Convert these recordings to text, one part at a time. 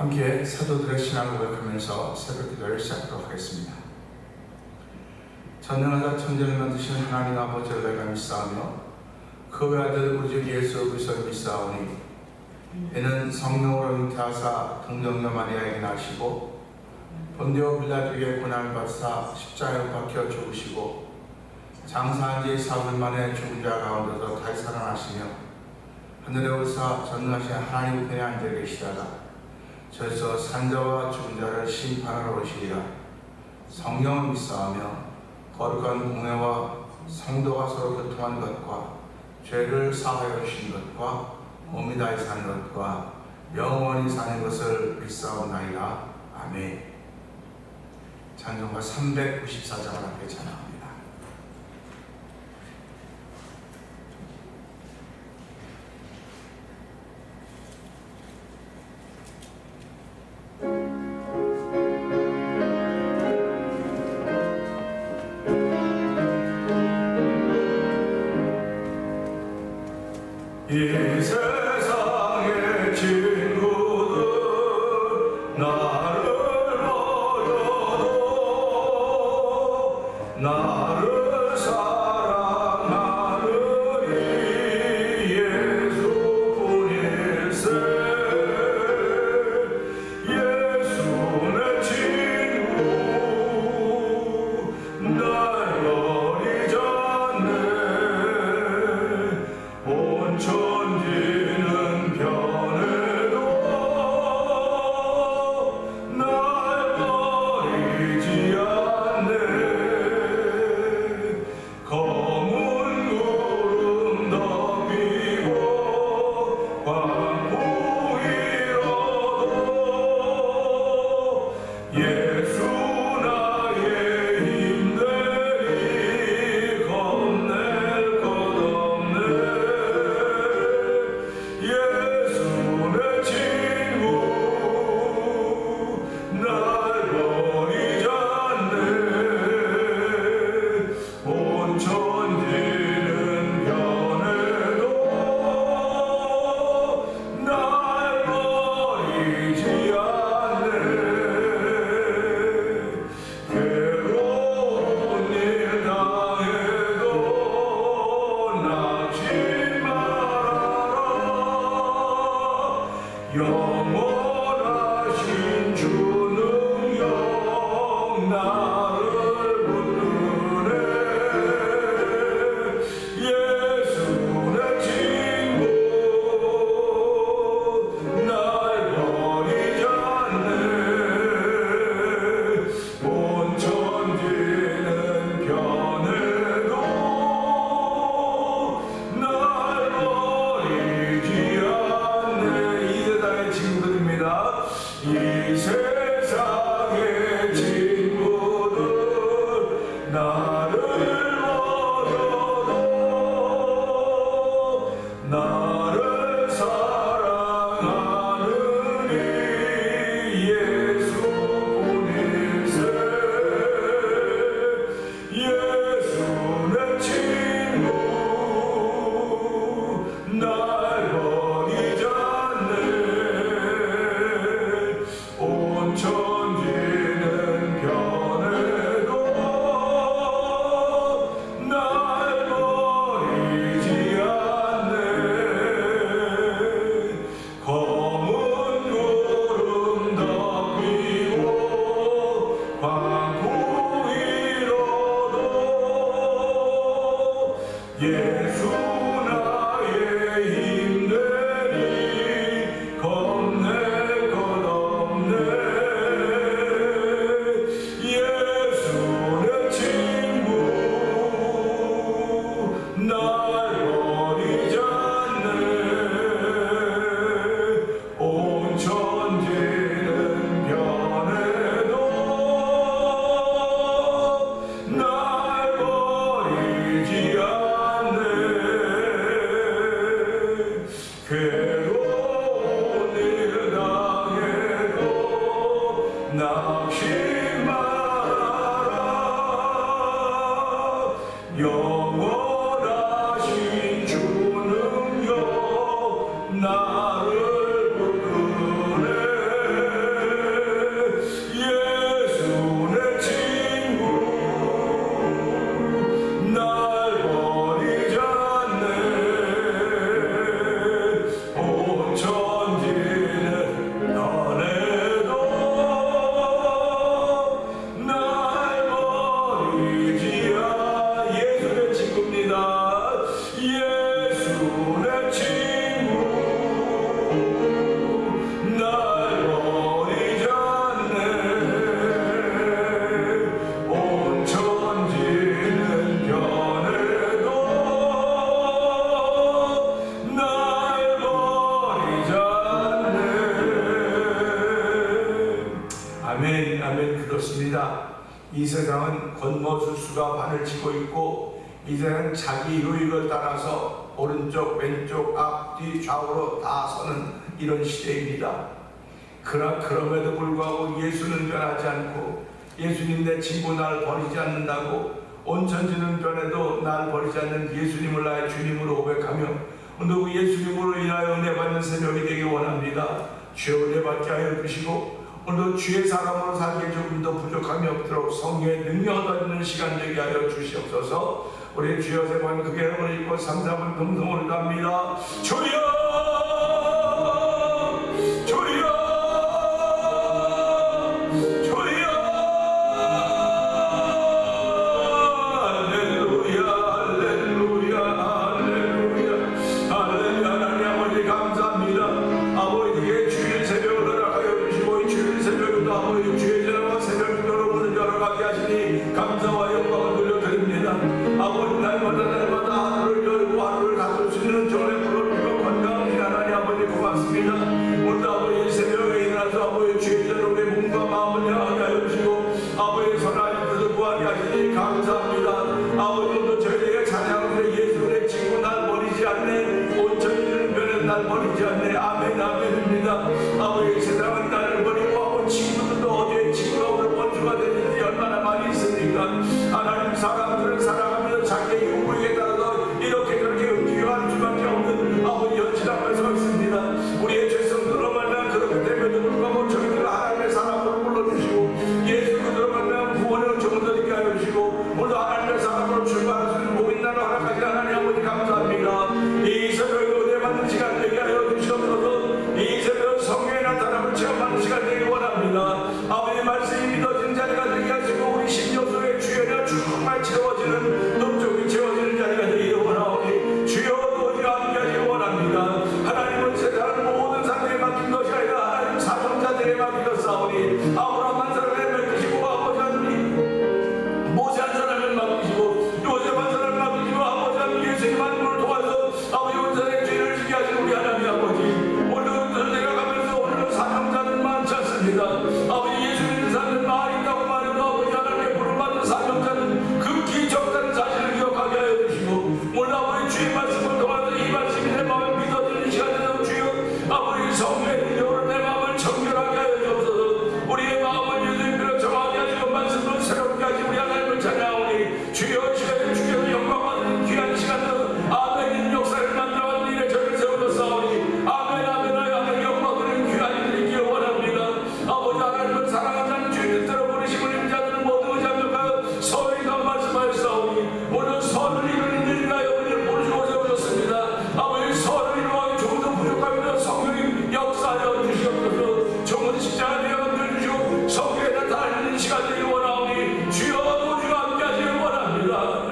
함께 사도들의 신앙을 고백하면서 새벽 기도를 시작하도록 하겠습니다. 전능하사 천지를 만드신 하나님 아버지를 내가 믿사오며 그 외아들 우리 주 예수 그리스도를 믿사오니 이는 성령으로 잉태하사 동정녀 마리아에게 나시고 본디오 빌라도에게 고난을 받사 십자가에 박혀 죽으시고 장사한 지 사흘 만에 죽은 자 가운데서 다시 살아나시며 하늘에 오르사 전능하신 하나님 편에 앉아 계시다가 저에서 산자와 죽은 자를 심판하러 오시리라. 성령을 믿사오며 거룩한 공회와 성도가 서로 교통한 것과 죄를 사하여 주신 것과 몸이 다시 사는 것과 영원히 사는 것을 믿사옵나이다. 아멘. 찬송가 394장을 함께 찬양합니다. 이 세상의 친구들 나를 버려도 나를 사랑하느니 예수뿐일세. 예수 내 친구 날 버리지 않네. 천지는 변해도 날 버리지 않네. 검은 구름 덮이고 광풍 일어도 예수 나의 힘들이 겁낼 것 없네. 예수 내 친구 날 버리지 않네. 온 천지는 변해도 날 버리지 않네. 괴로운 일 당해도 낙심 영원하신 주 능력 나를 붙드네. 예수 내 친구 날 버리지 않네. 온 천지는 변해도 날 버리지 않네. 친구들입니다. 이 세상의 친구들 나를 버려도 나를 사랑하느니 예수뿐일세. 예수 내 친구 날 버리지 않네. 온 천지는 변해도 날 버리지 않네. 검은 구름 덮이고 광풍 일어도 예수 나의 힘내니 겁낼 것 없네. 예수 내 친구 날 버리지 않네. 온 천지는 변해도 날 버리지 않네. 괴로운 일 당해도 낙심 말아라. 영원하신 주 능력 나를 붙드네. 아멘, 아멘. 그렇습니다. 이 세상은 권모술수가 판을 치고 있고, 이 세상은 자기 유익을 따라서 오른쪽, 왼쪽, 앞, 뒤, 좌우로 다 서는 이런 시대입니다. 그러나 그럼에도 불구하고 예수는 변하지 않고, 예수님 내 친구 날 버리지 않는다고, 온 천지는 변해도 날 버리지 않는 예수님을 나의 주님으로 고백하며 오늘 예수님으로 인하여 은혜 받는 새벽이 되기 원합니다. 주여 은혜 받게 하여 주시고, 오늘도 주의 사람으로 살기에 조금 더 부족함이 없도록 성령의 능력 얻는 시간 되게 하여 주시옵소서. 우리 주여 세 번 크게 올리고 3, 4분 동성을 갑니다. 주여 주여 감사와 영광을 돌려드립니다. 아버지 날마다 하루를 열고 하루를 가질 수 있는 전에 부르짖고 건강하신 하나님 아버지 고맙습니다. 오늘 아버지 새벽에 일어나서 아버지 주의 전에 우리 몸과 마음을 향하게 하여 주시고 아버지 선한 뜻을 구하게 하시니 감사합니다. 아버지 오늘도 저희에게 찬양하며 예수의 친구 날 버리지 않네, 온 천지는 변해 날 버리지 않네. 아멘 아멘입니다. 아버지 세상은 나를 버리고 아버지 친구들도 어제의 친구가 오늘 원수가 되는지 얼마나 많이 있습니까? 하나님 사람들을 사랑하며 자기의 요구에 따라서 이렇게 저렇게 움직여가는 수밖에 없는 아버지 연신함을 서 있습니다. 우리의 죄성들로 말면 그렇기 때문에도 불구하고 저희들을 하나님의 사람으로 불러주시고 예수 그들로 말면 구원을 정도되게 하여 주시고 오늘도 하나님의 사람으로 출발할 수 있는 모인 날을 허락하신 하나님 아버지 감사합니다. 이 새벽에 은혜 받는 시간 되게 하여 주시옵소서. 이 새벽 성령의 나타남을 체험하는 시간 되기 원합니다. 아버지 말씀이 믿어진 자리가 되게 하시고 우리 심령 속에 주여가 정말 채워지는 넘쪽이 채워지는 자리가 되기를 원하오니 주여 오직 함께하시기 원합니다. 하나님은 세상을 모든 사람에게 맡긴 것이 아니라 하나님 사정자들에게 맡기셨사오니 아브라함 한 사람을 맡기시고 아버지 하나님 모세 한 사람을 맡기시고 요셉 한 사람을 맡기시고 아버지 하나님 예수님 한 분을 도와서 아버지 온 세상의 죄를 지게 하신 우리 하나님 아버지 오늘도 내가 가면서 오늘도 사정자는 많지 않습니다. 아버지 예수님 사는 말이 있다고 말해도 아버지 하나님의 부름받은 사명자는 극히 적다는 사실을 기억하게 하여 주시고 오늘 아버지 주의 말씀을 통해서 이 말씀이 내 마음에 믿어지는 시간이 되도록 주여 아버지 성령의 능력으로 내 마음을 정결하게 하여 주옵소서. 우리의 마음을 예수님께로 정하게 하시고 말씀을 새롭게 하시고 우리 하나님을 찬양하오니 주여 시간에 주께서 영광받는 귀한 시간으로 아멘인 역사를 만들어가는 일에 저를 세워줬사오니 아멘 아멘 하여 영광을 귀한 일이 있기를 원합니다. 아버지 하나님을 사랑하자는 주의 뜻대로 부르심을 입는 자들은 모두 잠잠하여 서울이가 말씀하였사오니 오늘 서울을 이루는 일이라여 우리를 모르시고 세우셨습니다. 아버지 서울을 이루어 조금 더 부족합니다. 성령님 역사하여 주시옵소서. 좋은 십자가 되어 주시고 성령에 나타나는 시간 되기 원하오니 주여 오직 함께 하시기 원합니다.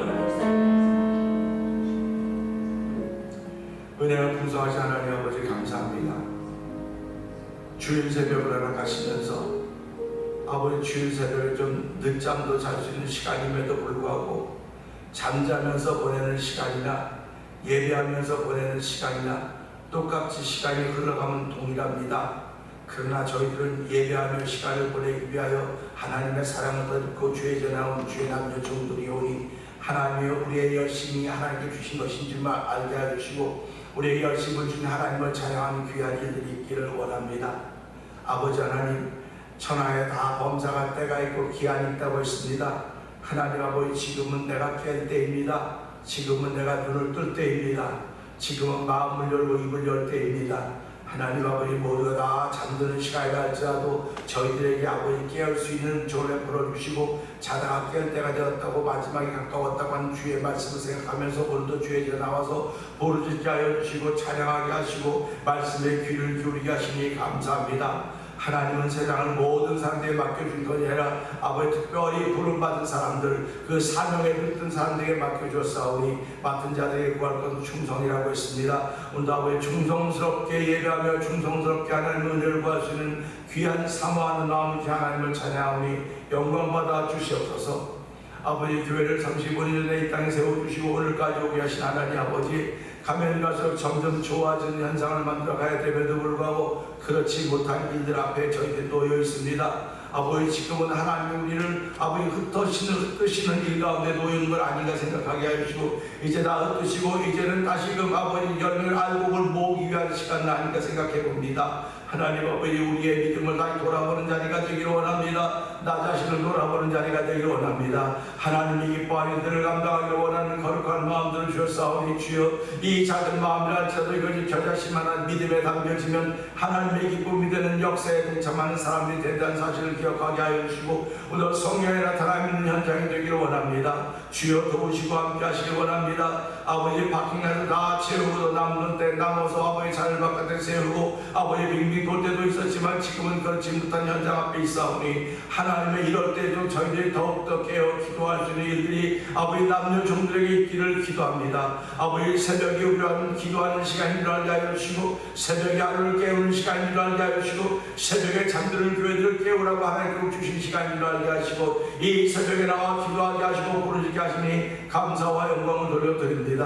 은혜가 풍성하신 하나님 아버지 감사합니다. 주일 새벽을 허락하시면서 아버지 주일 새벽에 좀 늦잠도 잘 수 있는 시간임에도 불구하고 잠자면서 보내는 시간이나 예배하면서 보내는 시간이나 똑같이 시간이 흘러가면 동일합니다. 그러나 저희들은 예배하며 시간을 보내기 위하여 하나님의 사랑을 듣고 주의 전하온 주의 남녀 종들이 오니 하나님의 우리의 열심이 하나님께 주신 것인 줄만 알게 해주시고 우리의 열심을 준 하나님을 찬양하는 귀한 일들이 있기를 원합니다. 아버지 하나님 천하에 다 범사가 때가 있고 기한이 있다고 했습니다. 하나님 아버지 지금은 내가 깰 때입니다. 지금은 내가 눈을 뜰 때입니다. 지금은 마음을 열고 입을 열 때입니다. 하나님 아버지 모두가 다 잠드는 시간이라 할지라도 저희들에게 아버지 깨울 수 있는 조례 풀어주시고 자다가 깰 때가 되었다고 마지막에 가까웠다고 하는 주의 말씀을 생각하면서 오늘도 주의 집에 나와서 부르짖게 하여 주시고 찬양하게 하시고 말씀에 귀를 기울이게 하시니 감사합니다. 하나님은 세상을 모든 사람들에게 맡겨준 것이 아니라 아버지 특별히 부름받은 사람들 그 사명에 붙든 사람들에게 맡겨주었사오니 맡은 자들에게 구할 것은 충성이라고 했습니다. 오늘도 아버지 충성스럽게 예배하며 충성스럽게 하나님의 은혜를 구할 수 있는 귀한 사모하는 마음을 하나님을 찬양하오니 영광받아 주시옵소서. 아버지 교회를 35년 전에 이 땅에 세워주시고 오늘까지 오게 하신 하나님 아버지 가면 갈수록 점점 좋아지는 현상을 만들어 가야 됨에도 불구하고 그렇지 못한 이들 앞에 저희들 놓여 있습니다. 아버지, 지금은 하나님이 우리를 아버지 흩으시는 일 가운데 놓이는 걸 아닌가 생각하게 하시고, 이제 다 흩으시고 이제는 다시금 아버지 열매를 알고 볼 모으기 위한 시간은 아닌가 생각해 봅니다. 하나님 아버지, 우리의 믿음을 다시 돌아보는 자리가 되기를 원합니다. 나 자신을 돌아보는 자리가 되기를 원합니다. 하나님이 기뻐하는 일들을 감당하기를 원하는 거룩한 마음들을 주셨사오니 주여, 이 작은 마음이라 할지라도 이것이 겨자씨만한 믿음에 담겨지면 하나님의 기쁨이 되는 역사에 동참하는 사람들이 된다는 사실을 기억하게 하여 주시고, 오늘 성령에 나타나 있는 현장이 되기를 원합니다. 주여, 도우시고 함께 하시길 원합니다. 아버지, 파킹에서 다 채우고 남는 때 남아서 아버지 자를 바깥에 세우고 아버지 빙빙 돌 때도 있었지만 지금은 그렇지 못한 현장 앞에 있사오니, 하나님의 이럴 때도 저희들이 더욱더 깨어 기도할 수 있는 일들이 아버지 남녀 종들에게 있기를 기도합니다. 아버지, 새벽이 우리와 기도하는 시간인 줄 알게 하여 주시고, 새벽에 하루를 깨우는 시간인 줄 알게 하여 주시고, 새벽에 잠드는 교회들을 깨우라고 하나님께로 주신 시간인 줄 알게 하시고, 이 새벽에 나와 기도하게 하시고 부르짖게 하시니 감사와 영광을 돌려드립니다.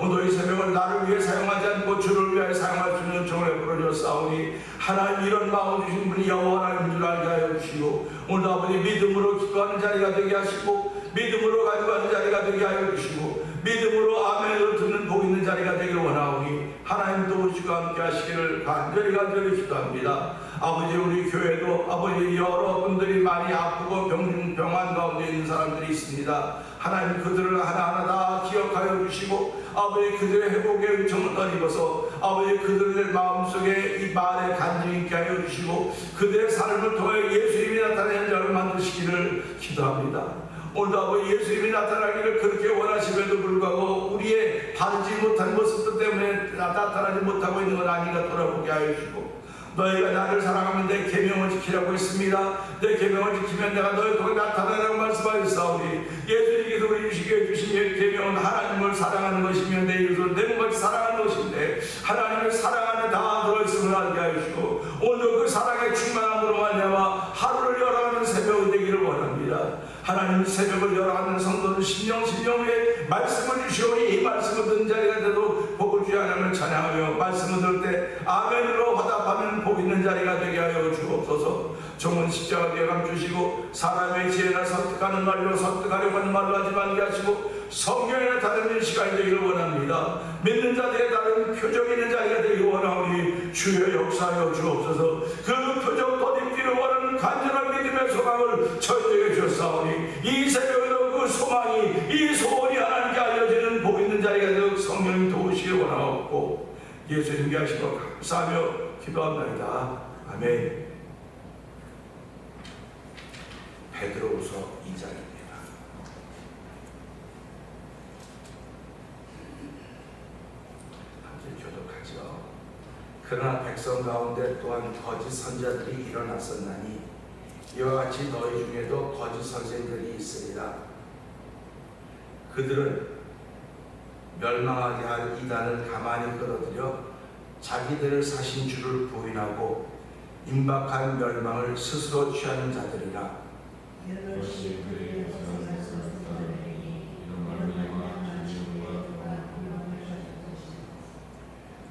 오늘 이 새벽을 나를 위해 사용하지 않고 주를 위하여 사용할 수 있는 종을 베풀어주었사오니, 하나님 이런 마음 주신 분이 여호와 하나님인 줄 알게 하여 주시고, 오늘 아버지 믿음으로 기도하는 자리가 되게 하시고, 믿음으로 가져가는 자리가 되게 하여 주시고, 믿음으로 아멘을 듣는 복 있는 자리가 되기를 원하오니, 하나님 도우시고 함께 하시기를 간절히 기도합니다. 아버지, 우리 교회도 아버지 여러분들이 많이 아프고 병환 가운데 있는 사람들이 있습니다. 하나님, 그들을 하나하나 다 기억하여 주시고 아버지, 그들의 회복의 은총을 떠입어서 아버지 그들의 마음속에 이 말에 간증 있게 하여 주시고, 그들의 삶을 통해 예수님이 나타나는 현장을 만드시기를 기도합니다. 오늘도 아버지, 예수님이 나타나기를 그렇게 원하심에도 불구하고 우리의 바르지 못한 모습들 때문에 나타나지 못하고 있는 건 아닌가 돌아보게 하여 주시고, 너희가 나를 사랑하면 내 계명을 지키라고 했습니다. 내 계명을 지키면 내가 너희 통해 나타나라고 말씀하셨사오니, 예수님께서 우리 주시게 주신 계명은 하나님을 사랑하는 것이며 내 이웃을 내 몸같이 사랑하는 것인데, 하나님을 사랑하는 다 들어있음을 알게 하시고, 오늘도 그 사랑의 충만함으로 말미암아 하루를 열어가는 새벽이 되기를 원합니다. 하나님, 새벽을 열어가는 성도는 신령 후에 말씀을 주시오니, 이 말씀을 듣는 자리가 돼도 복을 주여 하나님을 찬양하며, 말씀을 들을 때 아멘으로 화답하는 복 있는 자리가 되게 하여 주옵소서. 종은 십자가 뒤에 감주시고, 사람의 지혜나 설득하는 말로 설득하려고 하는 말로 하지 말게 하시고, 성령에 나타내는 시간이 되기를 원합니다. 믿는 자들의 다른 표적이 있는 자리가 되기를 원하오니, 주여 역사하여 주옵소서. 그 표적 덧입기를 원하는 간절한 믿음의 소망을 저희에게 주셨사오니, 이 새벽에도 그 소망이, 이 소원이 하나님께 알려지는 복 있는 자리가 되어 성령이 도우시길 원하옵고, 예수님께 하시고 감사하며 기도합니다. 아멘. 베드로후서 2장입니다. 함께 교독하죠. 그러나 백성 가운데 또한 거짓 선자들이 일어났었나니, 이와 같이 너희 중에도 거짓 선생들이 있으리라. 그들은 멸망하게 할 이단을 가만히 끌어들여 자기들을 사신 주를 부인하고 임박한 멸망을 스스로 취하는 자들이라.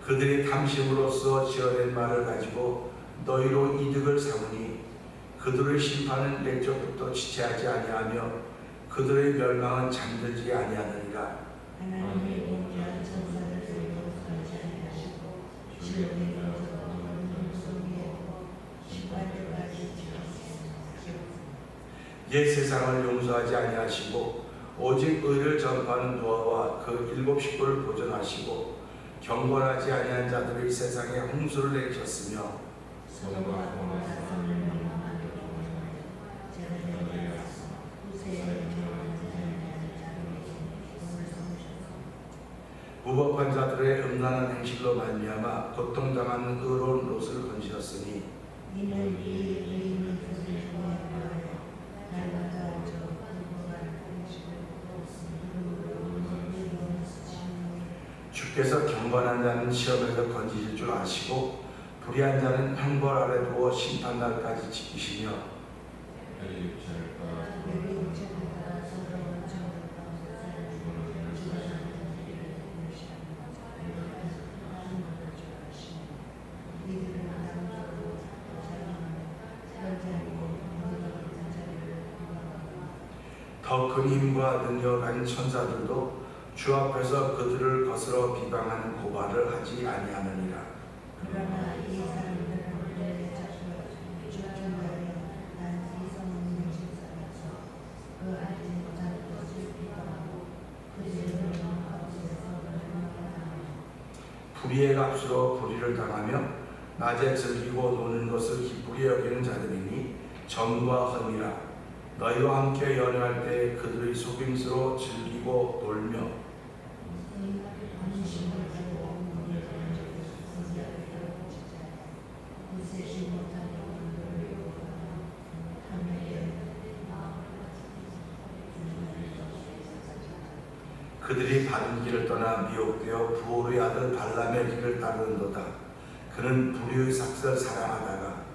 그들이 탐심으로써 지어낸 말을 가지고 너희로 이득을 삼으니, 그들의 심판은 내적부터 지체하지 아니하며 그들의 멸망은 잠들지 아니하느니라. 하나님의 공개한 천사를 세우지 아니하시고 시험에 들어서는 속에 심판까지 지었습니다. 옛 세상을 용서하지 아니하시고 오직 의를 전파하는 노아와 그 7 식구를 보존하시고, 경건하지 아니한 자들의 세상에 홍수를 내리셨으며, 무법한 자들의 음란한 행실로 말미암아 고통당하는 의로운 롯을 건지셨으니, 이는 이 의인은 그들을 좋아하여 날마다 오죠. 주께서 경건한 자는 시험에서 건지실 줄 아시고 불의한 자는 형벌 아래 두어 심판날까지 지키시며, 더 큰 힘과 능력 가진 천사들도 주 앞에서 그들을 거스러 비방하는 고발을 하지 아니하느니라. 그러나 이 사람들은 그들의 자꾸 주중하여 난 이성 없는 집사라서 그 알지 못하는 것을 비방하고 그들을 가운데서 멸망하며 불의의 값으로 불의를 당하며 낮에 즐기고 노는 것을 기쁘게 여기는 자들이니 점과 흠이라. 너희와 함께 연애할 때 그들의 속임수로 즐기고 놀며 그들이 바른 길을 떠나 미혹되어 부올의 아들 발람의 길을 따르는도다. 그는 불의의 삭을 사랑하다가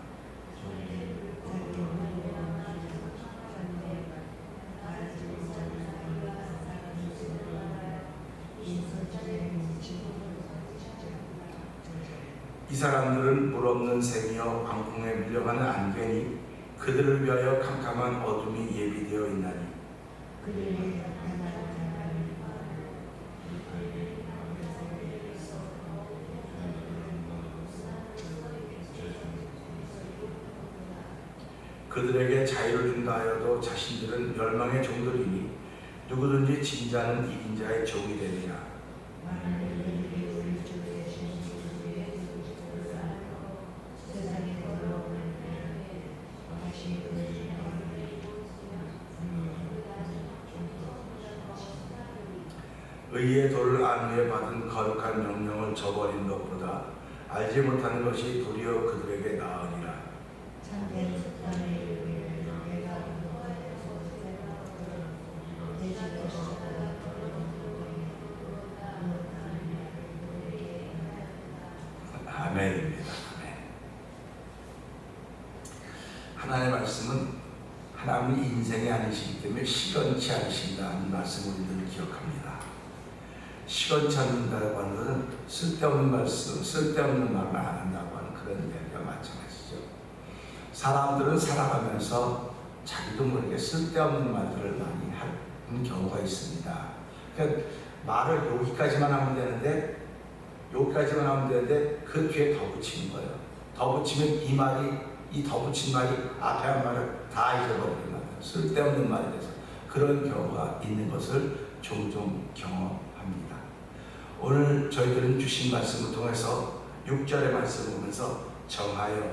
이 사람들은 물 없는 샘이여 광풍에 밀려가는 안개니 그들을 위하여 캄캄한 어둠이 예비되어 있나니 그들에게 자유를 준다 하여도 자신들은 멸망의 종들이니 누구든지 진자는 이긴 자의 종이 되리라. 의의 도를 안 후에 받은 거룩한 명령을 저버린 것보다 알지 못하는 것이 도리어 그들에게 나으니라. 참된 습관에 이르기를 내가 아멘입니다. 아멘. 하나님의 말씀은 하나님의 인생이 아니시기 때문에 시건치 않으신다는 말씀을 우리들 기억합니다. 시건치 않는다고 하는 것은 쓸데없는 말씀, 쓸데없는 말을 안 한다고 하는 그런 이야기가 마찬가지죠. 사람들은 살아가면서 자기도 모르게 쓸데없는 말들을 많이 하는 경우가 있습니다. 그러니까 말을 여기까지만 하면 되는데 그 뒤에 더 붙이는 거예요. 더 붙이면 이 더 붙인 말이 앞에 한 말을 다 잊어버리게 만들어요. 쓸데없는 말이 돼서 그런 경우가 있는 것을 종종 경험합니다. 오늘 저희들은 주신 말씀을 통해서 6절의 말씀을 보면서 정하여라고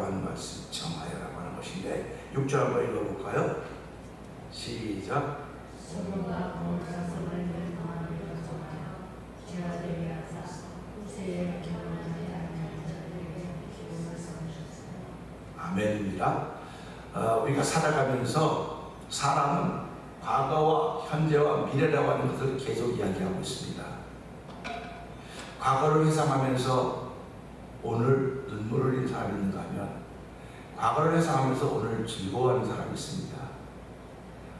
하는 말씀, 정하여라고 하는 것인데 6절 한번 읽어볼까요? 시작. 서로가 본사성을 멸망하며 정하여 제아들이 하사 후세에 결혼하지 않는 자들에게 기쁨을 삼으셨으며. 아멘입니다. 우리가 살아가면서 사람은 과거와 현재와 미래라고 하는 것을 계속 이야기하고 있습니다. 과거를 회상하면서 오늘 눈물을 흘린 사람이 있는가 하면 과거를 회상하면서 오늘 즐거워하는 사람이 있습니다.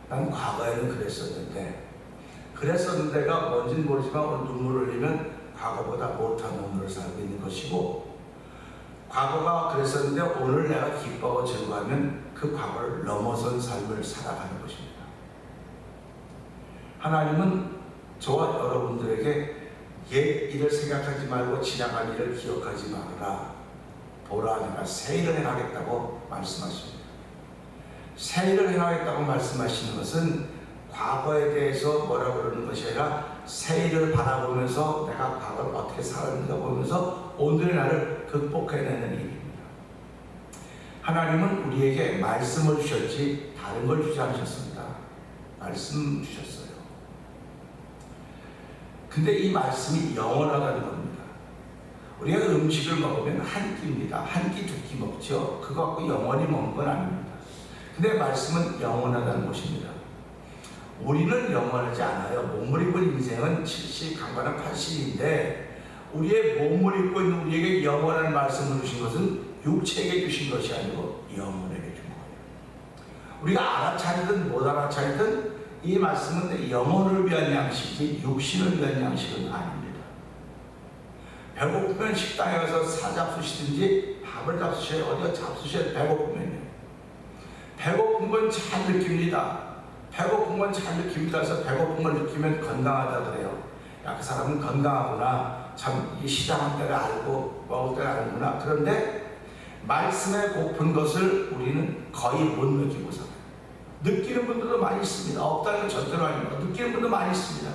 난 과거에는 그랬었는데가 뭔지는 모르지만 오늘 눈물을 흘리면 과거보다 못한 오늘을 살고 있는 것이고, 과거가 그랬었는데 오늘 내가 기뻐하고 즐거워하면 그 과거를 넘어선 삶을 살아가는 것입니다. 하나님은 저와 여러분들에게 옛 일을 생각하지 말고 지나간 일을 기억하지 말아라. 보라, 내가 새 일을 행하겠다고 말씀하십니다. 새 일을 행하겠다고 말씀하시는 것은 과거에 대해서 뭐라 그러는 것이 아니라 새 일을 바라보면서 내가 과거를 어떻게 살았는가 보면서 오늘의 나를 극복해내는 일입니다. 하나님은 우리에게 말씀을 주셨지 다른 걸 주지 않으셨습니다. 말씀 주셨어요. 근데 이 말씀이 영원하다는 겁니다. 우리가 음식을 먹으면 한 끼입니다. 한 끼, 두 끼 먹죠. 그거 갖고 영원히 먹는 건 아닙니다. 근데 말씀은 영원하다는 것입니다. 우리는 영원하지 않아요. 몸을 입은 인생은 70, 강간은 80인데 우리의 몸을 입고 있는 우리에게 영원한 말씀을 주신 것은 육체에게 주신 것이 아니고 영혼에게 준 거예요. 우리가 알아차리든 못 알아차리든 이 말씀은 영혼을 위한 양식이지 육신을 위한 양식은 아닙니다. 배고프면 식당에 가서 사잡수시든지 밥을 잡수셔야 어디가 잡수셔야 배고프면요. 배고픈 건 잘 느낍니다. 배고픈 건 잘 느낍니다. 그래서 배고픈 걸 느끼면 건강하다 그래요. 야, 그 사람은 건강하구나. 참, 이 시장한 때를 알고 먹을 때를 알구나. 그런데 말씀에 고픈 것을 우리는 거의 못 느끼고 살아요. 느끼는 분들도 많이 있습니다. 없다는 건 절대로 아닙니다. 느끼는 분도 많이 있습니다.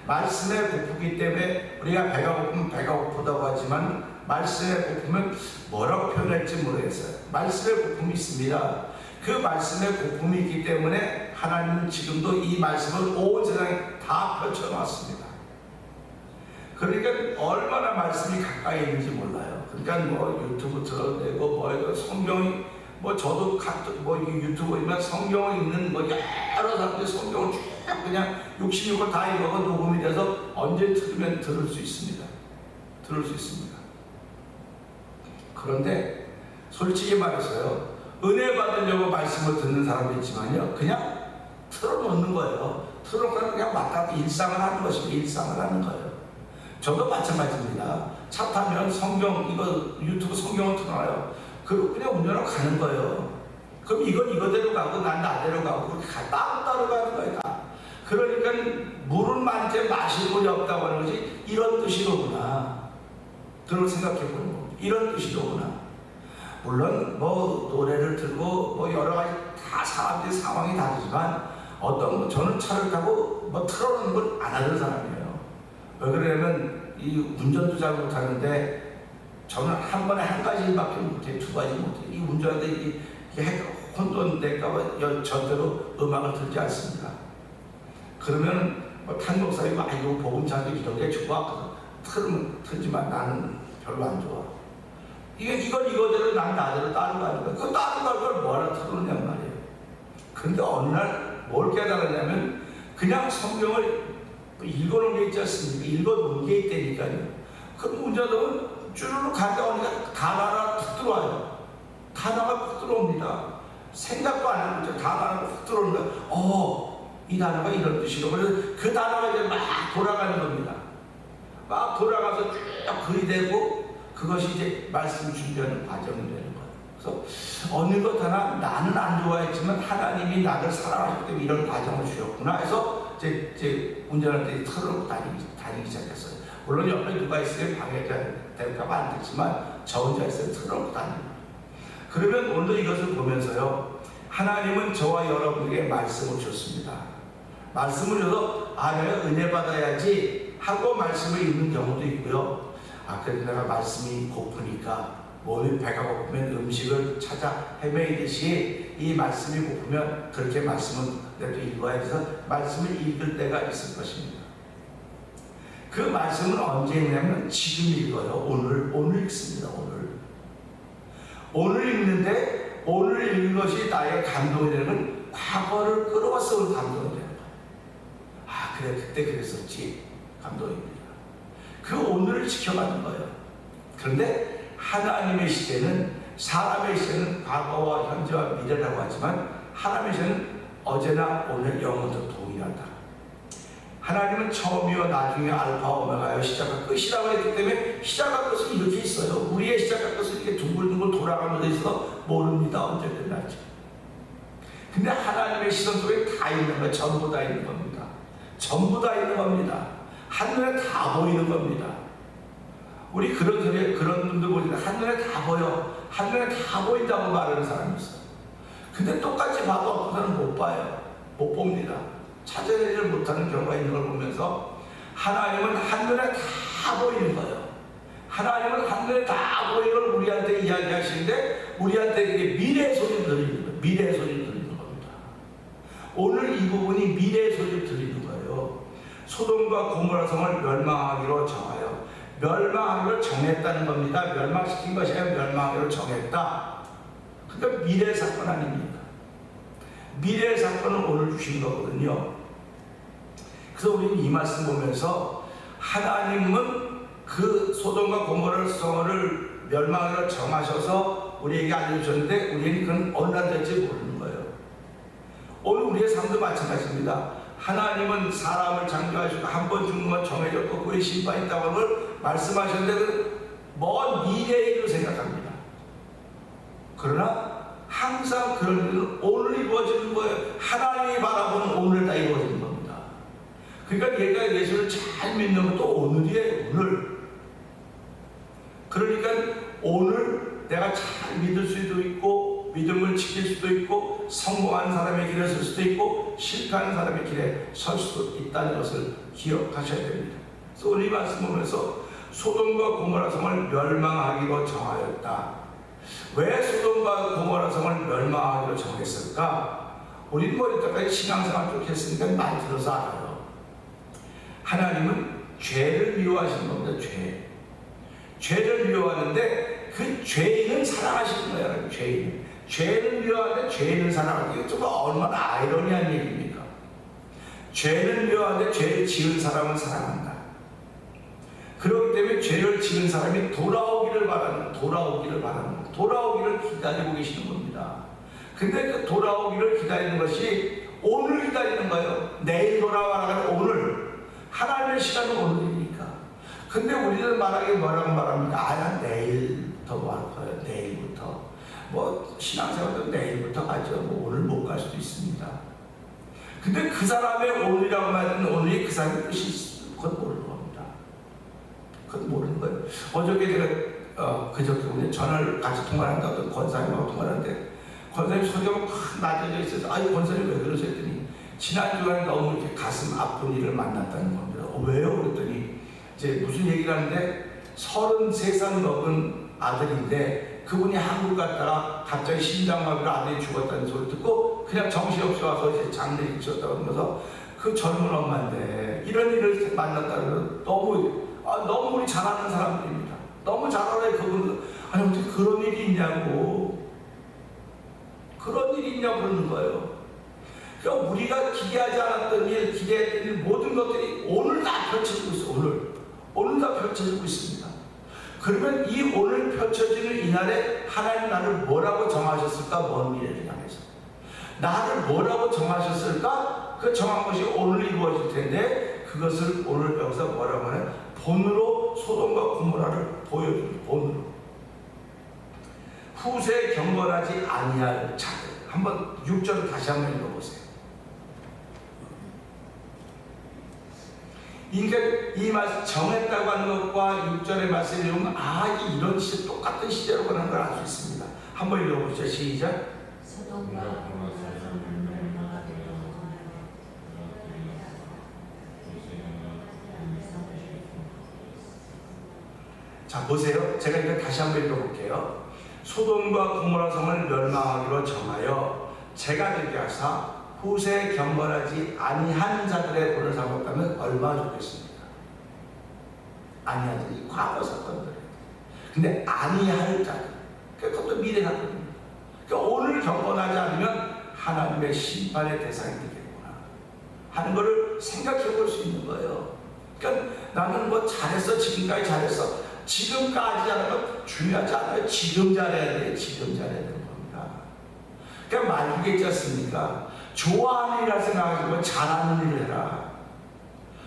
말씀에 고프기 때문에 우리가 배가 고프면 배가 고프다고 하지만 말씀에 고프면 뭐라고 표현할지 모르겠어요. 말씀에 고품이 있습니다. 그 말씀에 고품이 있기 때문에 하나님은 지금도 이 말씀을 온 세상에 다 펼쳐놨습니다. 그러니까 얼마나 말씀이 가까이 있는지 몰라요. 그러니까 뭐 유튜브 틀어내고 뭐 성경이 뭐 저도 뭐 유튜브이면 성경을 읽는 뭐 여러 사람들이 성경을 쭉 그냥 66을 다 읽어서 녹음이 돼서 언제 틀으면 들을 수 있습니다. 들을 수 있습니다. 그런데 솔직히 말해서요, 은혜 받으려고 말씀을 듣는 사람도 있지만요, 그냥 틀어놓는 거예요. 틀어놓고 그냥 마땅히 일상을 하는 것입니다. 일상을 하는 거예요. 저도 마찬가지입니다. 차 타면 성경, 이거 유튜브 성경을 틀어놔요. 그리고 그냥 운전하고 가는 거예요. 그럼 이건 이거대로 가고 난 나대로 가고 그렇게 따로 가는 거예요. 다. 그러니까 물은 많은데 마실 물이 없다고 하는 것이 이런 뜻이로구나. 그걸 생각해 보는 겁니다. 이런 뜻이로구나. 물론 뭐 노래를 들고 뭐 여러 가지 다 사람들의 상황이 다르지만 어떤 저는 차를 타고 뭐 틀어놓는 걸 안 하는 사람이에요. 왜 그러냐면 이 운전도 잘 못하는데 저는 한 번에 한 가지 일밖에 못해요. 두 가지 못해요. 이 운전할 때 이게 혼돈될까봐 절대로 음악을 듣지 않습니다. 그러면 뭐 탄목사님이 이거 복음창도 이런 게 좋아. 틀으면 틀지만 나는 별로 안 좋아. 이건 이거대로 난 나대로 따로 가는 거야. 그 따로 갈 걸 뭐하러 틀어놓냐는 말이에요. 근데 어느 날 뭘 깨달았냐면 그냥 성경을 읽어놓은 게 있지 않습니까? 읽어놓은 게 있다니까요. 그럼 운전하면 쭈르륵 갔다 오니까 단어가 푹 들어와요. 단어가 푹 들어옵니다. 생각도 안 하고 있죠. 단어가 푹 들어오는 거예요. 이 단어가 이런 뜻이로. 그래서 그 단어가 이제 막 돌아가는 겁니다. 막 돌아가서 쭉 글이 되고 그것이 이제 말씀 준비하는 과정이 되는 거예요. 그래서 어느 것 하나 나는 안 좋아했지만 하나님이 나를 사랑하셨기 때문에 이런 과정을 주셨구나 해서 제 운전할 때 틀어놓고 다니기 시작했어요. 물론 옆에 누가 있으면 방해가 될까봐 안 듣지만 저 혼자 있으면 틀어놓고 다닙니다. 그러면 오늘 이것을 보면서요, 하나님은 저와 여러분에게 말씀을 줬습니다. 말씀을 줘서 내가 은혜 받아야지 하고 말씀을 읽는 경우도 있고요. 그래도 내가 말씀이 고프니까 몸이 배가 고프면 음식을 찾아 헤매이듯이 이 말씀이 고프면 그렇게 말씀은 내가 읽어야 돼서 말씀을 읽을 때가 있을 것입니다. 그 말씀은 언제 읽냐면 지금 읽어요. 오늘 읽습니다. 오늘 읽는데 오늘 읽는 것이 나의 감동이 되는 건 과거를 끌어와서 감동이 되는 거예요. 그래 그때 그랬었지. 감동입니다. 그 오늘을 지켜가는 거예요. 그런데 하나님의 시대는, 사람의 시대는 과거와 현재와 미래라고 하지만 하나님의 시대는 어제나 오늘 영원토록 동일하다. 하나님은 처음이요 나중에 알파와 오메가요 시작과 끝이라고 했기 때문에 시작과 끝은 이렇게 있어요. 우리의 시작과 끝은 이렇게 둥글둥글 돌아가면서 있어 모릅니다. 언제 끝날지. 근데 하나님의 시선 속에 다 있는 거예요. 전부 다 있는 겁니다. 전부 다 있는 겁니다. 한눈에 다 보이는 겁니다. 우리 그런 분들 보니까 한눈에 다 보여. 한눈에 다 보인다고 말하는 사람이 있어요. 근데 똑같이 봐도 어떤 사람은 못 봐요. 못 봅니다. 찾아내지를 못하는 경우가 있는 걸 보면서 하나님은 한눈에 다 보이는 거예요. 하나님은 한눈에 다 보이는 걸 우리한테 이야기하시는데 우리한테 그게 미래의 소리를 들리는 거예요. 미래의 소리를 들리는 겁니다. 오늘 이 부분이 미래의 소리를 들리는 거예요. 소돔과 고모라 성을 멸망하기로 정하여 멸망하기로 정했다는 겁니다. 멸망시킨 것이 아니라 멸망하기로 정했다. 그러니까 미래의 사건 아닙니까? 미래의 사건은 오늘 주신 거거든요. 그래서 우리는 이 말씀 보면서 하나님은 그 소돔과 고모라 성을 멸망하기로 정하셔서 우리에게 알려주셨는데 우리는 그건 어느 날 될지 모르는 거예요. 오늘 우리의 삶도 마찬가지입니다. 하나님은 사람을 창조하시고 한 번 죽는 건 정해졌고 그의 심판이 있다고 하는 걸 말씀하셨는데 먼 미래의 일을 생각합니다. 그러나 항상 그런 일은 오늘 이루어지는 거예요. 하나님이 바라보는 오늘 다 이루어지는 겁니다. 그러니까 얘가 예수를 잘 믿는 것도 오늘이에요. 오늘. 그러니까 오늘 내가 잘 믿을 수도 있고 믿음을 지킬 수도 있고 성공한 사람의 길에 설 수도 있고 실패하는 사람의 길에 설 수도 있다는 것을 기억하셔야 됩니다. 그래서 오늘 이 말씀 보면서 소돔과 고모라 성을 멸망하기로 정하였다. 왜 소돔과 고모라 성을 멸망하기로 정했을까? 우리는 뭐 이때까지 신앙생활 쭉 했으니까 많이 들어서 알아요. 하나님은 죄를 미워하시는 겁니다. 죄를 미워하는데 그 죄인은 사랑하시는 거예요. 죄를 미워하는데 죄인을 사랑하는 게 정말 얼마나 아이러니한 얘기입니까? 죄를 미워하는데 죄를 지은 사람은 사랑한다. 그렇기 때문에 죄를 지은 사람이 돌아오기를 기다리고 계시는 겁니다. 근데 그 돌아오기를 기다리는 것이 오늘 기다리는 거예요. 내일 돌아와라. 오늘. 하나님의 시간은 오늘이니까. 근데 우리는 뭐라고 말합니까? 내일부터 뭐 할 거예요. 내일부터. 뭐 신앙생활도 내일부터 가죠. 뭐 오늘 못 갈 수도 있습니다. 근데 그 사람의 오늘이라고 말하는 오늘이 그 사람의 뜻이 그건 모르는 겁니다. 그건 모르는 거예요. 어저께 제가 그저께 전화를 같이 통화를 한다 어떤 권사님하고 통화를 하는데 권사님 소개가 막 낮아져 있어서 권사님 왜 그러세요? 했더니 지난주에 너무 이렇게 가슴 아픈 일을 만났다는 겁니다. 왜요? 그랬더니 이제 무슨 얘기를 하는데 33살 먹은 아들인데 그분이 한국 갔다가 갑자기 심장마비로 아들이 죽었다는 소리 듣고 그냥 정신없이 와서 이제 장례를 치렀다고 하면서 그 젊은 엄마인데 이런 일을 만났다는 너무 우리 잘 아는 사람들입니다. 너무 잘 알아요. 그분들. 아니 어떻게 그런 일이 있냐고. 그런 일이 있냐고 그러는 거예요. 그러니까 우리가 기대하지 않았던 일, 기대했던 일 모든 것들이 오늘 다 펼쳐지고 있어요. 오늘 다 펼쳐지고 있습니다. 그러면 이 오늘 펼쳐지는 이날에 하나님 나를 뭐라고 정하셨을까? 먼 미래를 향해서 나를 뭐라고 정하셨을까? 그 정한 것이 오늘 이루어질 텐데 그것을 오늘 여기서 뭐라고 하냐? 본으로 소돔과 고모라를 보여줍니다. 본으로 후세 경건하지 아니할 자들. 한번 6절 다시 한번 읽어보세요. 그러니까 이 말씀 정했다고 하는 것과 6절의 말씀을 읽으면 이런 시제 똑같은 시제로 하는 걸 알 수 있습니다. 한번 읽어보시죠. 시작. 소돔과 고모라 성은 멸망하기로 자 보세요. 제가 이거 다시 한번 읽어볼게요. 소돔과 고모라 성을 멸망하기로 정하여 제가 되게 하사 후세 경건하지 아니한 자들의 본을 삼았다면 얼마나 좋겠습니까? 아니한 자들이 과거 사건들. 근데 아니할 자들. 그것도 미래 사건입니다. 그러니까 오늘 경건하지 않으면 하나님의 심판의 대상이 되겠구나 하는 것을 생각해 볼 수 있는 거예요. 그러니까 나는 뭐 잘했어. 지금까지 잘했어. 지금까지 하는 건 중요하지 않아요. 지금 잘해야 돼요. 지금 잘해야 되는 겁니다. 그러니까 말이 있지 않습니까? 좋아하는 일을 생각하시면 잘하는 일을 해라.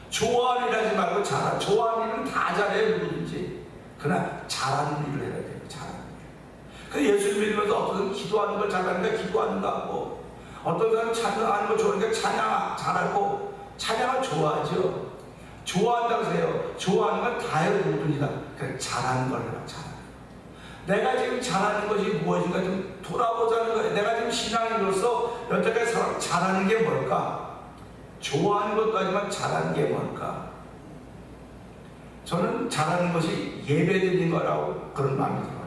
좋아하는 일 하지 말고 좋아하는 일은 다 잘해요. 누구든지. 그러나 잘하는 일을 해야 돼요. 잘하는 일. 그 예수 믿으면서 어떤 기도하는 걸 잘하니까 기도하는 거 하고 어떤 사람은 찬양하는 거 좋아하니까 찬양 잘하고 찬양을 좋아하죠. 좋아한다고 해요. 좋아하는 건 다요. 누구든지 다. 그래, 잘하는 걸 해라. 잘하는 거. 내가 지금 잘하는 것이 무엇인가 좀 돌아보자는 거예요. 내가 지금 신앙인으로서 여태까지 잘하는 게 뭘까? 좋아하는 것도 하지만 잘하는 게 뭘까? 저는 잘하는 것이 예배드리는 거라고 그런 마음이 들어요.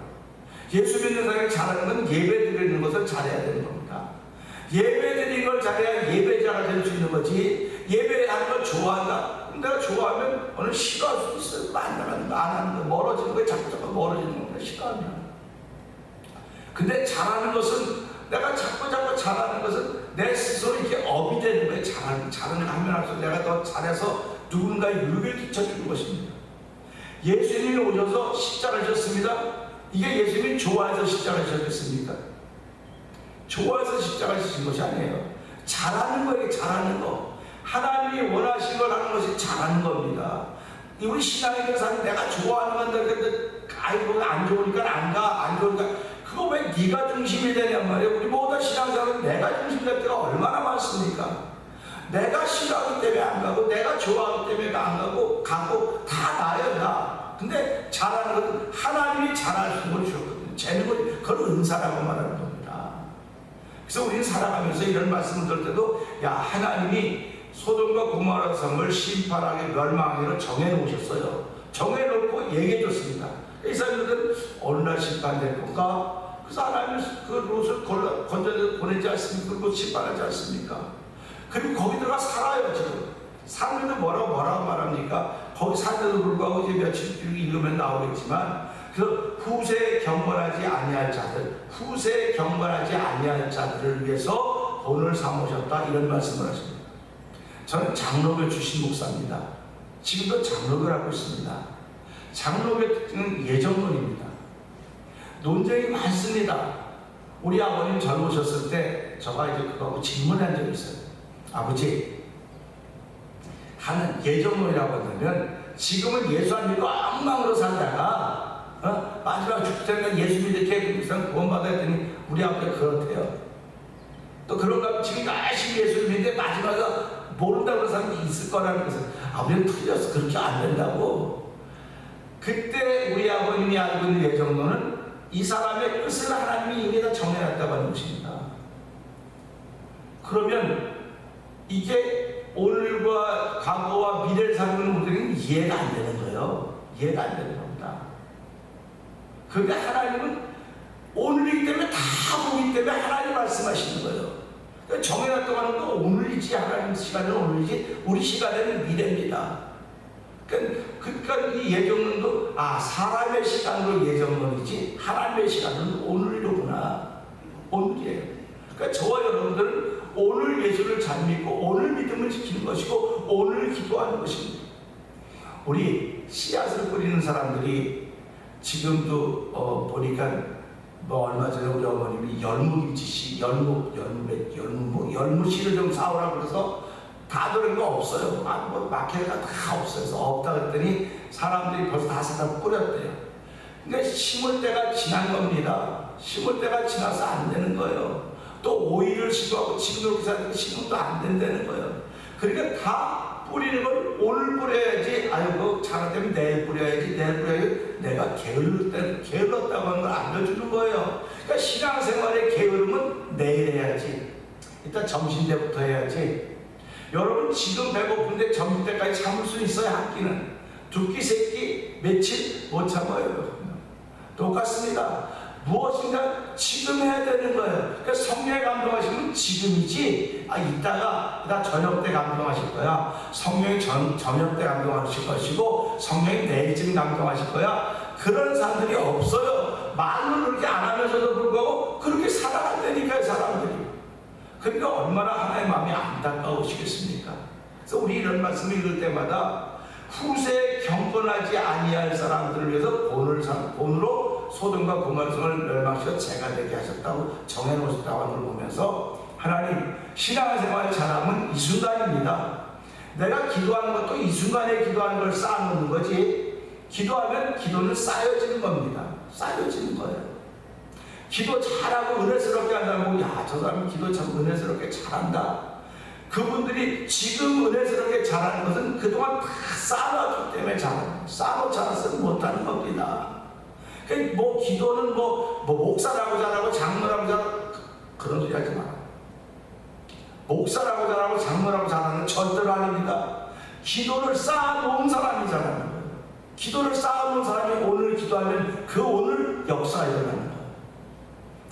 예수 믿는 사람이 잘하는 건 예배드리는 것을 잘해야 되는 겁니다. 예배드리는 걸 잘해야 예배자가 될 수 있는 거지. 예배하는 걸 좋아한다. 내가 좋아하면 오늘 싫어할 수도 있어요. 안 하는 거, 멀어지는 거에 자꾸 멀어지는 겁니다. 싫어하면. 근데 잘하는 것은 내가 자꾸 잘하는 것은 내 스스로 이렇게 업이 되는 거예요. 잘하는 하면 할수록 내가 더 잘해서 누군가의 유익을 끼쳐주는 것입니다. 예수님이 오셔서 십자가를 지셨습니다. 이게 예수님이 좋아해서 십자가를 지셨겠습니까? 좋아해서 십자가를 지신 것이 아니에요. 잘하는 거예요. 잘하는 거. 하나님이 원하신 걸 하는 것이 잘하는 겁니다. 우리 신앙에 대한 사람이 내가 좋아하는 건데 아이고 안 좋으니까 안 가. 안 좋으니까 그거 왜 네가 중심이 되냔 말이에요. 우리 모두 신앙생활은 내가 중심 될 때가 얼마나 많습니까? 내가 싫어하기 때문에 안 가고 내가 좋아하기 때문에 안 가고 다 나예요, 나. 근데 잘하는 건 하나님이 잘할 힘을 주었거든요. 재능을 그걸 은사라고 말하는 겁니다. 그래서 우리는 살아가면서 이런 말씀을 들을 때도 야, 하나님이 소돔과 고모라 성을 심판하게 멸망하기로 정해놓으셨어요. 정해놓고 얘기해줬습니다. 이 사람들은 어느 날 심판될 건가? 그래서 하나님은 그 롯을 건져 보내지 않습니까? 그리고 심판하지 않습니까? 그리고 거기 들어가 살아요. 지금 사는데 뭐라고 말합니까? 거기 사는데도 불구하고 이제 며칠 읽으면 나오겠지만 그 후세에 경건하지 아니할 자들을 위해서 본을 삼으셨다, 이런 말씀을 하십니다. 저는 장로교 출신 목사입니다. 지금도 장로교를 하고 있습니다. 장로교의 특징은 예정론입니다. 논쟁이 많습니다. 우리 아버님 젊으셨을 때 저가 이제 그거하고 질문한 적이 있어요. 아버지, 하는 예정론이라고 한다면 지금은 예수 안 믿고 엉망으로 살다가 마지막 죽을 때는 예수 믿게 그냥 구원받아야 했더니 우리 아버지가 그렇대요. 또 그런가 하면 지금 열심히 예수를 믿는데 마지막에 모른다고 그런 사람이 있을 거라는 것은 아버지는 틀렸어. 그렇게 안 된다고. 그때 우리 아버님이 알고 있는 예정론은 이 사람의 뜻을 하나님이 이미 다 정해놨다고 하는 것입니다. 그러면 이게 오늘과 과거와 미래를 살아가는 우리들은 이해가 안 되는 거예요. 이해가 안 되는 겁니다. 그러니까 하나님은 오늘이기 때문에 다 보기 때문에 하나님 말씀하시는 거예요. 그러니까 정해놨다고 하는 건 오늘이지, 하나님 시간은 오늘이지, 우리 시간에는 미래입니다. 그러니까 이 예정론도 사람의 시간으로 예정론이지 하나님의 시간은 오늘이로구나. 오늘이에요. 그러니까 저와 여러분들은 오늘 예수를 잘 믿고 오늘 믿음을 지키는 것이고 오늘 기도하는 것입니다. 우리 씨앗을 뿌리는 사람들이 지금도 보니까 얼마 전에 우리 어머님이 열무김치 열무씨를 좀 사오라고 그래서 다 들은 거 없어요. 마켓가 다 없어요. 그래서 없다 그랬더니 사람들이 벌써 다 사다 뿌렸대요. 그러니까 심을 때가 지난 겁니다. 심을 때가 지나서 안 되는 거예요. 또 오이를 시도하고 지금 이렇게 사는데 심으면 안 된다는 거예요. 그러니까 다 뿌리는 걸 오늘 뿌려야지, 아이고 자라되면 내일 뿌려야지, 내가 게을렀다고 하는 걸 알려주는 거예요. 그러니까 신앙생활의 게으름은 내일 해야지, 일단 점심때부터 해야지. 여러분 지금 배고픈데 점심때까지 참을 수 있어요? 한 끼는. 두 끼, 세 끼, 며칠 못 참아요. 똑같습니다. 무엇인가 지금 해야 되는 거예요. 그러니까 성령에 감동하시면 지금이지, 이따가 저녁 때 감동하실 거야. 성령이 저녁 때 감동하실 것이고 성령이 내일쯤 감동하실 거야. 그런 사람들이 없어요. 말로 그렇게 안 하면서도 불구하고 그렇게 살아간다니까요, 사람들이. 그러니까 얼마나 하나님의 마음이 안타까우시겠습니까? 그래서 우리 이런 말씀을 읽을 때마다 후세에 경건하지 아니할 사람들을 위해서 본으로 소돔과 고모라 성을 멸망시켜 재가 되게 하셨다고 정해놓으셨다고 하는 걸 보면서 하나님, 신앙생활 잘하면 이 순간입니다. 내가 기도하는 것도 이 순간에 기도하는 걸 쌓아놓는 거지, 기도하면 기도는 쌓여지는 겁니다. 쌓여지는 거예요. 기도 잘하고 은혜스럽게 한다고, 저 사람이 기도 참 은혜스럽게 잘한다. 그분들이 지금 은혜스럽게 잘하는 것은 그동안 다 쌓아놨기 때문에 잘하는 거예요. 쌓아놓지 않았으면 못하는 겁니다. 그러니까 기도는 목사라고 잘하고 장로라고 잘하고 그런 소리 하지 마라. 목사라고 잘하고 장로라고 잘하는 절대로 아닙니다. 기도를 쌓아놓은 사람이 잘하는 거예요. 기도를 쌓아놓은 사람이 오늘 기도하면 그 오늘 역사가 일어나는 거예요.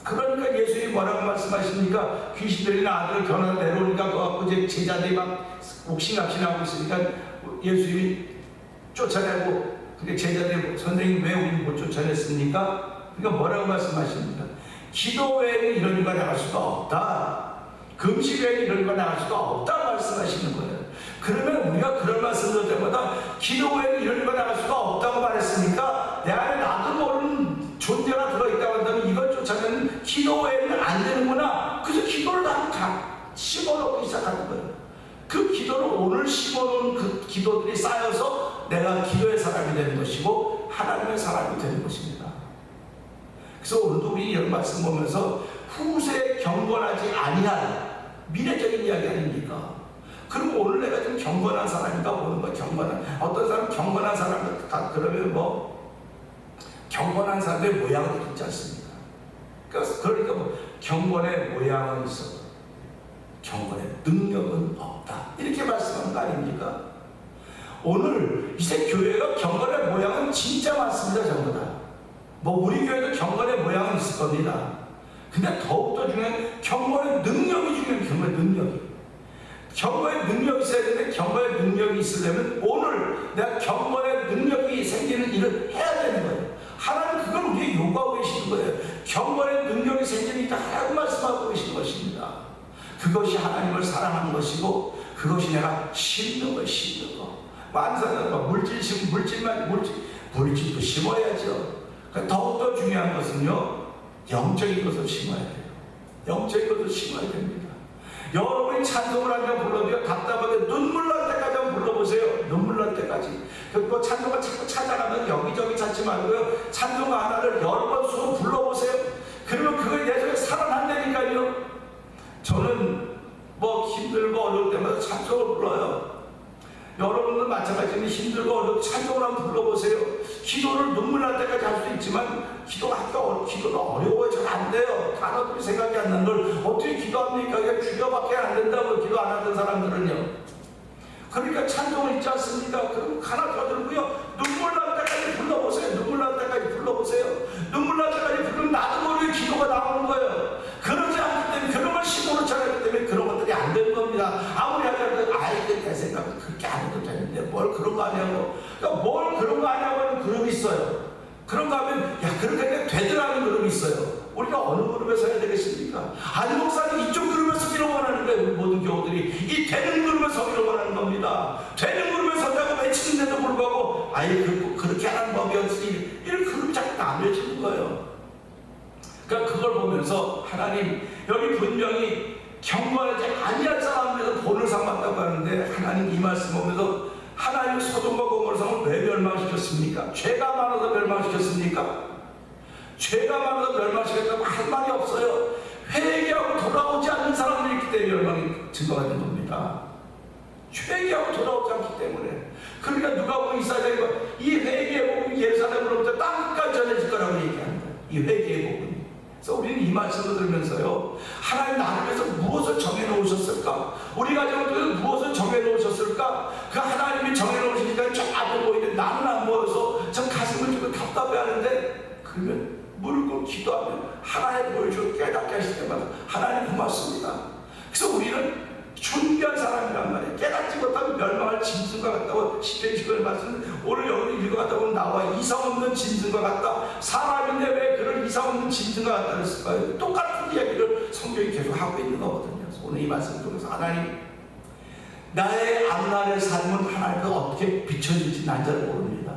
그러니까 예수님이 뭐라고 말씀하십니까? 귀신 들린 아들을 견학 내려오니까 그거 갖고 이제 제자들이 막 옥신각신하고 있으니까 예수님이 쫓아내고, 그게 제자들이 선생님 왜 우리 못 쫓아냈습니까? 그러니까 뭐라고 말씀하십니까? 기도 외에는 이런 일과 나갈 수가 없다. 금식 외에는 이런 일과 나갈 수가 없다 말씀하시는 거예요. 그러면 우리가 그런 말씀을 들 때마다 기도 외에는 이런 일과 나갈 수가 없다고 말했으니까 내 안에 나도 모르는 존재가 들어있다고 한다면 이걸 쫓아내는 기도 외에는 안 되는구나. 그래서 기도를 다 심어놓기 시작하는 거예요. 그 기도를 오늘 심어놓은 그 기도들이 쌓여서 내가 기도의 사람이 되는 것이고 하나님의 사람이 되는 것입니다. 그래서 오늘도 우리 이런 말씀 보면서 후세에 경건하지 아니한 미래적인 이야기 아닙니까? 그럼 오늘 내가 좀 경건한 사람인가 보는 거. 경건한 어떤 사람 경건한 사람 다 그러면 뭐 경건한 사람의 모양은 있지 않습니까? 그러니까 뭐 경건의 모양은 있어 경건의 능력은 없다 이렇게 말씀하는 거 아닙니까? 오늘 이제 교회가 경건의 모양은 진짜 많습니다. 전부 다. 뭐 우리 교회도 경건의 모양은 있을 겁니다. 근데 더욱더 중요한 경건의 능력이 중요해요. 경건의 능력이. 경건의 능력이 있어야 되는데 경건의 능력이 있으려면 오늘 내가 경건의 능력이 생기는 일을 해야 되는 거예요. 하나님 그걸 우리에게 요구하고 계시는 거예요. 경건의 능력이 생기니까 하나님 말씀하고 계시는 것입니다. 그것이 하나님을 사랑하는 것이고 그것이 내가 심는 거 심는 거. 만사는 물질 심으면 물질도 심어야죠. 그러니까 더욱더 중요한 것은요 영적인 것을 심어야 돼요. 영적인 것을 심어야 됩니다. 여러분이 찬송을 한번 불러도요 답답하게 눈물 날 때까지 한번 불러보세요. 눈물 날 때까지. 그 찬송을 자꾸 찾아가면 여기저기 찾지 말고요 찬송 하나를 10번 수업 불러보세요. 그러면 그걸 내 속에 살아난다니까요. 저는 뭐 힘들고 어려울 때마다 찬송을 불러요. 여러분도 마찬가지로 힘들고 어려울 때 찬송을 한번 불러보세요. 기도를 눈물 날 때까지 할 수도 있지만 기도는 어려워요. 잘 안 돼요. 단어들이 생각이 안 나는 걸 어떻게 기도합니까? 그냥 주여밖에 안 된다고 기도 안 하던 사람들은요. 그러니까 찬송을 있지 않습니까? 그럼 하나 더 들고요 눈물 날 때까지 불러보세요. 눈물 날 때까지 불러보세요. 눈물 날 때까지 부르면 나도 모르게 기도가 나오는 거예요. 그러지 않기 때문에 그런 걸 심어놓지 않기 때문에 그런 것들이 안 되는 겁니다. 아무리 하자면 아이들 내 생각은 그렇게 안 해도 되는데 뭘 그런 거 아니냐고. 그러니까 뭘 그런 거 아니냐고 하는 그룹이 있어요. 그런 거 하면 야 그렇게 되더라는 그룹이 있어요. 우리가 어느 그룹에서 해야 되겠습니까? 아니 목사님 이쪽 그룹에서 서기를 원하는 거예요. 우리 모든 교우들이 이 되는 그룹에서 서기를 원하는 겁니다. 되는 그룹에 서자고 외치는데도 불구하고 아예 그렇게 하는 법이었지 이런 그룹이 자꾸 나눠지는 거예요. 그러니까 그걸 보면서 하나님 여기 분명히 경건하지 아니한 사람들에서 본을 삼았다고 하는데 하나님 이 말씀 보면서 하나님 소돔과 고모라 성을 왜 멸망시켰습니까? 죄가 많아서 멸망시켰습니까? 죄가 많아서 멸망시켰다고 할 말이 없어요. 회개하고 돌아오지 않는 사람들이 있기 때문에 멸망이 증거가 된 겁니다. 회개하고 돌아오지 않기 때문에. 그러니까 누가 보면 이사야가 이 회개의 복음이 예루살렘으로부터 땅끝까지 전해질 거라고 얘기하는 거예요. 이 회개의 복음이. 그래서 우리는 이 말씀을 들으면서요 하나님 나를 위해서 무엇을 정해놓으셨을까? 우리 가정을 무엇을 정해놓으셨을까? 그 하나님이 정해놓으시니까 좀 앞에 보이는데 나는 안 보여서 전 가슴을 좀 답답해하는데 그러면 무릎 꿇고 기도하면 하나님 보여주고 깨닫게 하실 때마다 하나님 고맙습니다. 그래서 우리는 준비한 사람이란 말이에요. 깨닫지 못하면 멸망할 짐승과 같다고 시편 19절 말씀 오늘 여기 읽어가다 보면 나와 이상 없는 짐승과 같다. 사람인데 왜 그런 이상 없는 짐승과 같다 그랬을까요? 똑같은 이야기를 성경이 계속 하고 있는 거거든요. 그래서 오늘 이 말씀을 통해서 하나님 나의 앞날의 삶은 하나님께서 어떻게 비춰질지 난 잘 모릅니다.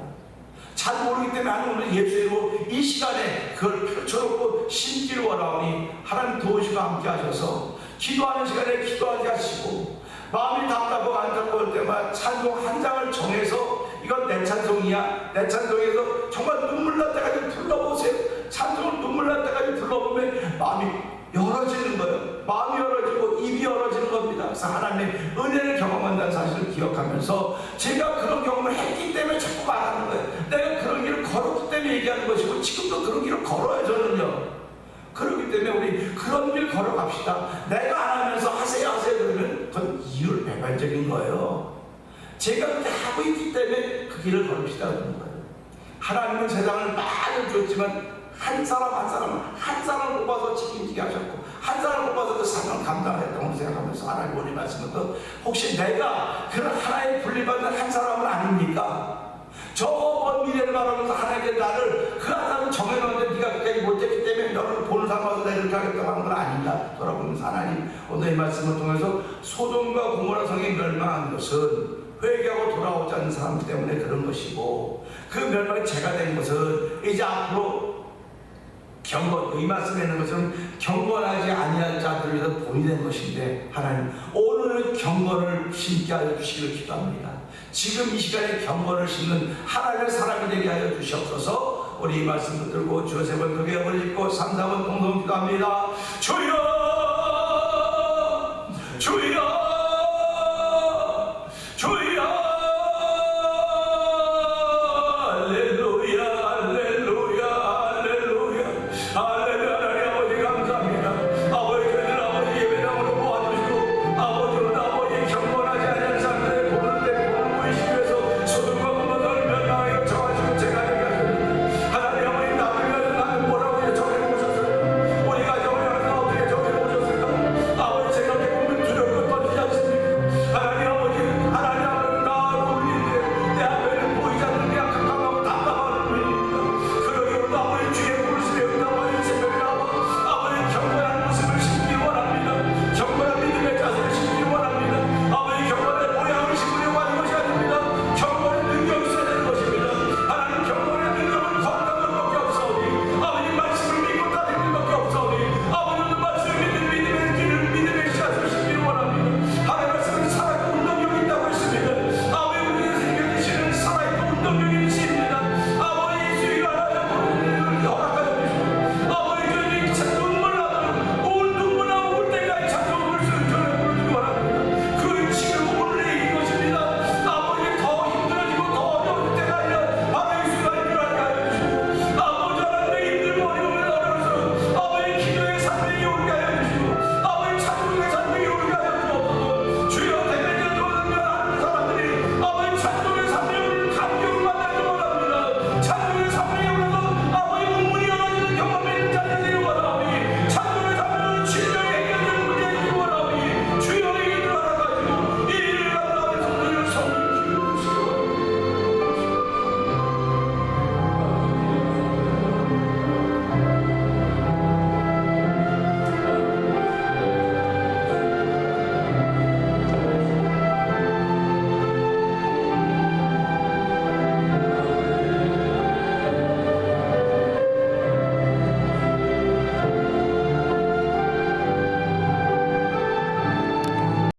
잘 모르기 때문에 하나님 오늘 예수로 이 시간에 그걸 펼쳐놓고 심기를 원하오니 하나님 도우시고 함께 하셔서 기도하는 시간에 기도하게 하시고 마음이 답답하고 안타까울 때마다 찬송 한 장을 정해서 이건 내 찬송이야 내 찬송에서 정말 눈물 날 때까지 불러보세요. 찬송을 눈물 날 때까지 불러보면 마음이 열어지는 거예요. 마음이 열어지고 입이 열어지는 겁니다. 그래서 하나님의 은혜를 경험한다는 사실을 기억하면서 제가 그런 경험을 했기 때문에 자꾸 말하는 거예요. 내가 그런 길을 걸었기 때문에 얘기하는 것이고 지금도 그런 길을 걸어요. 저는요. 그렇기 때문에 우리 그런 길 걸어갑시다. 내가 안 하면서 하세요 그러면 그건 이율배반적인 거예요. 제가 그렇게 하고 있기 때문에 그 길을 걸읍시다 그러는 거예요. 하나님은 세상을 많이 줬지만 한 사람을 뽑아서 책임지게 하셨고 한 사람을 뽑아서 그 사명을 감당했다고 생각하면서 하나님 오늘 말씀은 또 혹시 내가 그런 하나의 분리받는 한 사람은 아닙니까? 저 먼 미래를 바라면서 하나님께 나를 그 하나를 정해놓는데 네가 그까지 못했기 때문에 너를 본을 삼아서 내가 이렇게 하겠다고 하는 건 아닌가 돌아보면서 하나님 오늘 이 말씀을 통해서 소돔과 고모라 성이 멸망한 것은 회개하고 돌아오지 않는 사람 때문에 그런 것이고 그 멸망이 죄가 된 것은 이제 앞으로 이 말씀에 있는 것처럼 경건하지 아니한 자들을 위해서 본이 된 것인데 하나님 오늘은 경건을 심게 하여 주시기를 기도합니다. 지금 이 시간에 경건을 심는 하나님의 사람이 되게 하여 주시옵소서. 우리 이 말씀 붙들고 주여 세 번 크게 버리고 3, 4번 동동 기도합니다. 주여